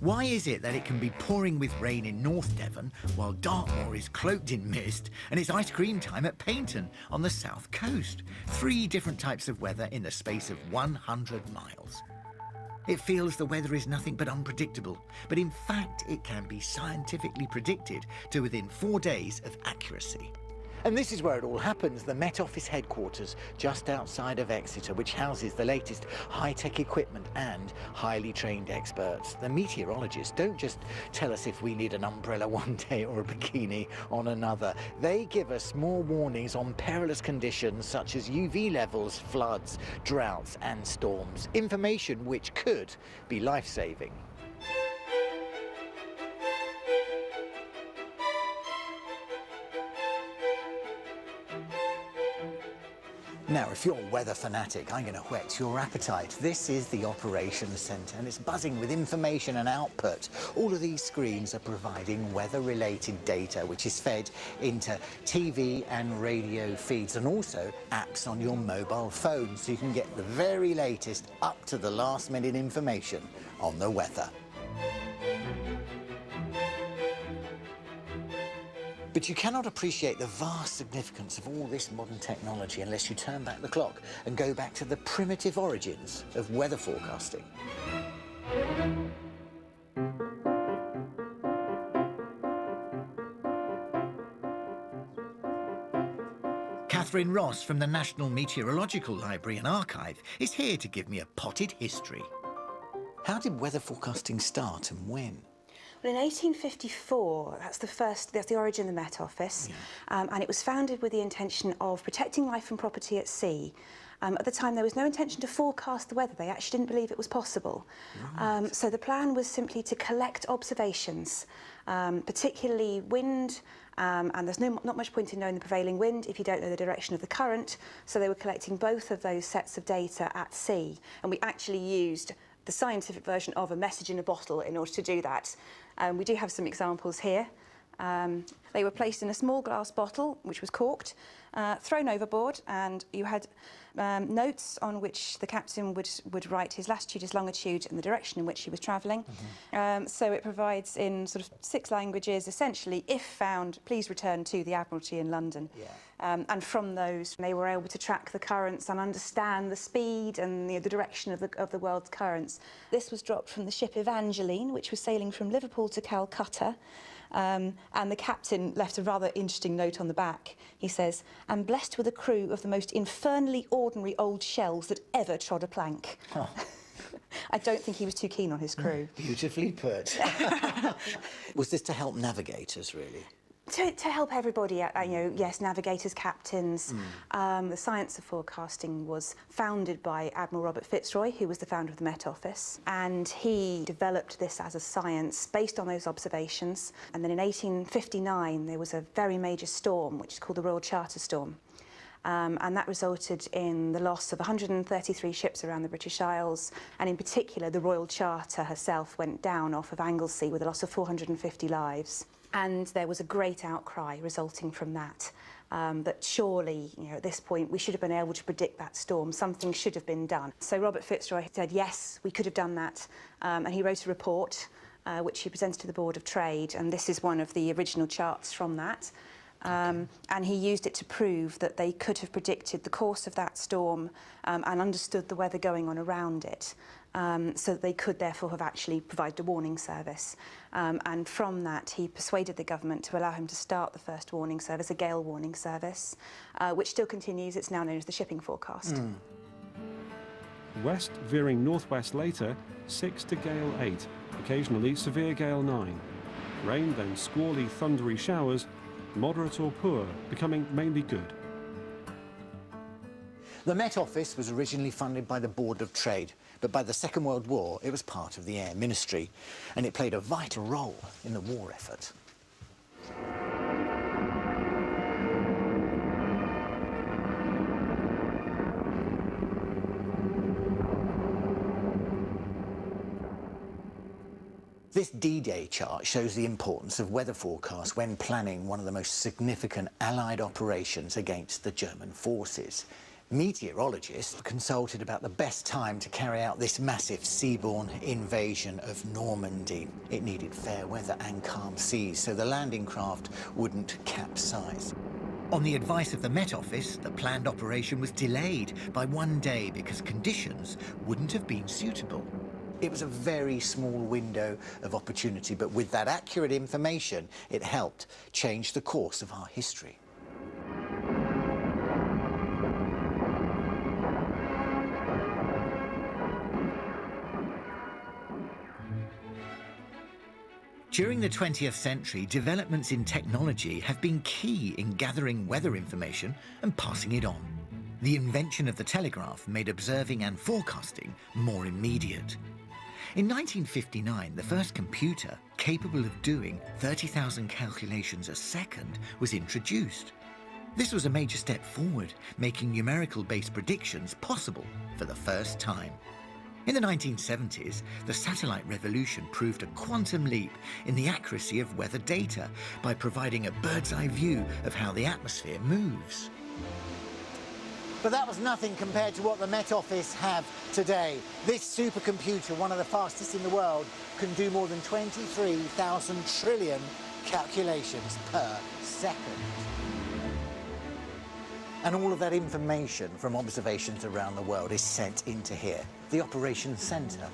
Why is it that it can be pouring with rain in North Devon while Dartmoor is cloaked in mist and it's ice cream time at Paignton on the south coast? 3 different types of weather in the space of 100 miles. It feels the weather is nothing but unpredictable, but in fact it can be scientifically predicted to within 4 days of accuracy. And this is where it all happens, the Met Office headquarters just outside of Exeter, which houses the latest high-tech equipment and highly trained experts. The meteorologists don't just tell us if we need an umbrella one day or a bikini on another. They give us more warnings on perilous conditions such as UV levels, floods, droughts and storms. Information which could be life-saving. Now, if you're a weather fanatic, I'm going to whet your appetite. This is the operations centre and it's buzzing with information and output. All of these screens are providing weather-related data which is fed into TV and radio feeds and also apps on your mobile phone so you can get the very latest up to the last minute information on the weather. But you cannot appreciate the vast significance of all this modern technology unless you turn back the clock and go back to the primitive origins of weather forecasting. Catherine Ross from the National Meteorological Library and Archive is here to give me a potted history. How did weather forecasting start and when? Well, in 1854, that's the origin of the Met Office, yeah. And it was founded with the intention of protecting life and property at sea. At the time, there was no intention to forecast the weather. They actually didn't believe it was possible. Right. So the plan was simply to collect observations, particularly wind, and there's not much point in knowing the prevailing wind if you don't know the direction of the current. So they were collecting both of those sets of data at sea. And we actually used the scientific version of a message in a bottle in order to do that. We do have some examples here. They were placed in a small glass bottle, which was corked, thrown overboard, and you had notes on which the captain would write his latitude, his longitude, and the direction in which he was travelling. Mm-hmm. So it provides in sort of 6 languages, essentially, if found, please return to the Admiralty in London. Yeah. And from those, they were able to track the currents and understand the speed and the direction of the world's currents. This was dropped from the ship Evangeline, which was sailing from Liverpool to Calcutta. And the captain left a rather interesting note on the back. He says, "I'm blessed with a crew of the most infernally ordinary old shells that ever trod a plank." Oh. I don't think he was too keen on his crew. Beautifully put. Was this to help navigators, really? To help everybody, yes, navigators, captains. The science of forecasting was founded by Admiral Robert Fitzroy, who was the founder of the Met Office, and he developed this as a science based on those observations. And then in 1859, there was a very major storm, which is called the Royal Charter Storm. And that resulted in the loss of 133 ships around the British Isles, and in particular, the Royal Charter herself went down off of Anglesey with a loss of 450 lives. And there was a great outcry resulting from that, that surely, at this point, we should have been able to predict that storm. Something should have been done. So Robert Fitzroy said, yes, we could have done that. And he wrote a report, which he presented to the Board of Trade, and this is one of the original charts from that. And he used it to prove that they could have predicted the course of that storm and understood the weather going on around it, so that they could therefore have actually provided a warning service. And from that, he persuaded the government to allow him to start the first warning service, a gale warning service, which still continues. It's now known as the shipping forecast. West veering northwest later, 6 to gale 8, occasionally severe gale 9. Rain, then squally, thundery showers, moderate or poor, becoming mainly good. The Met Office was originally funded by the Board of Trade, but by the Second World War it was part of the Air Ministry, and it played a vital role in the war effort. This D-Day chart shows the importance of weather forecasts when planning one of the most significant Allied operations against the German forces. Meteorologists consulted about the best time to carry out this massive seaborne invasion of Normandy. It needed fair weather and calm seas so the landing craft wouldn't capsize. On the advice of the Met Office, the planned operation was delayed by 1 day because conditions wouldn't have been suitable. It was a very small window of opportunity, but with that accurate information, it helped change the course of our history. During the 20th century, developments in technology have been key in gathering weather information and passing it on. The invention of the telegraph made observing and forecasting more immediate. In 1959, the first computer capable of doing 30,000 calculations a second was introduced. This was a major step forward, making numerical-based predictions possible for the first time. In the 1970s, the satellite revolution proved a quantum leap in the accuracy of weather data by providing a bird's-eye view of how the atmosphere moves. But that was nothing compared to what the Met Office have today. This supercomputer, one of the fastest in the world, can do more than 23,000 trillion calculations per second. And all of that information from observations around the world is sent into here, the operations centre.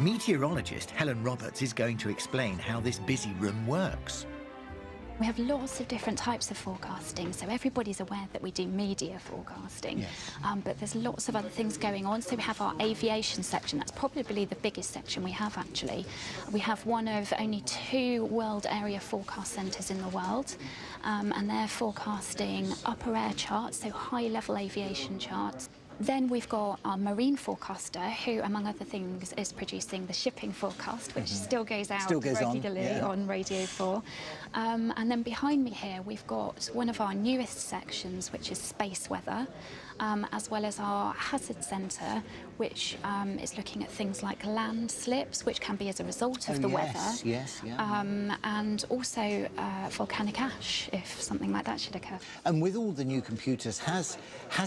Meteorologist Helen Roberts is going to explain how this busy room works. We have lots of different types of forecasting, so everybody's aware that we do media forecasting, Yes. But there's lots of other things going on. So we have our aviation section. That's probably the biggest section we have, actually. We have one of only 2 world area forecast centres in the world, and they're forecasting upper air charts, so high-level aviation charts. Then we've got our marine forecaster, who, among other things, is producing the shipping forecast, which still goes out regularly on Radio 4. And then behind me here, we've got one of our newest sections, which is space weather, as well as our hazard centre, which is looking at things like landslips, which can be as a result of the weather. And also volcanic ash, if something like that should occur. And with all the new computers, has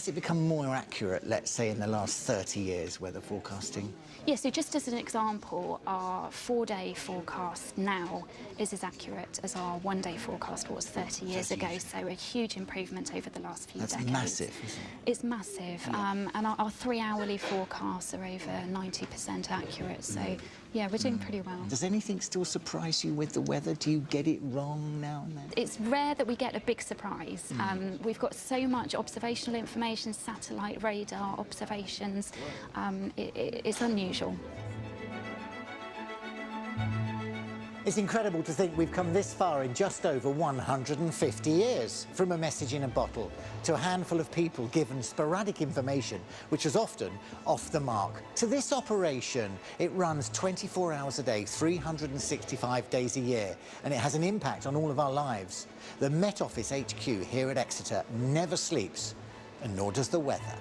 it become more accurate, let's say, in the last 30 years, weather forecasting? Yeah, so just as an example, our 4-day forecast now is as accurate as our 1-day forecast was 30 years ago, so a huge improvement over the last few decades. That's massive, isn't it? It's massive, and our 3-hourly forecasts are over 90% accurate, so yeah, we're doing pretty well. Does anything still surprise you with the weather? Do you get it wrong now and then? It's rare that we get a big surprise. We've got so much observational information, satellite radar observations, it's unusual. It's incredible to think we've come this far in just over 150 years, from a message in a bottle to a handful of people given sporadic information, which is often off the mark, to this operation. It runs 24 hours a day, 365 days a year, and it has an impact on all of our lives. The Met Office HQ here at Exeter never sleeps, and nor does the weather.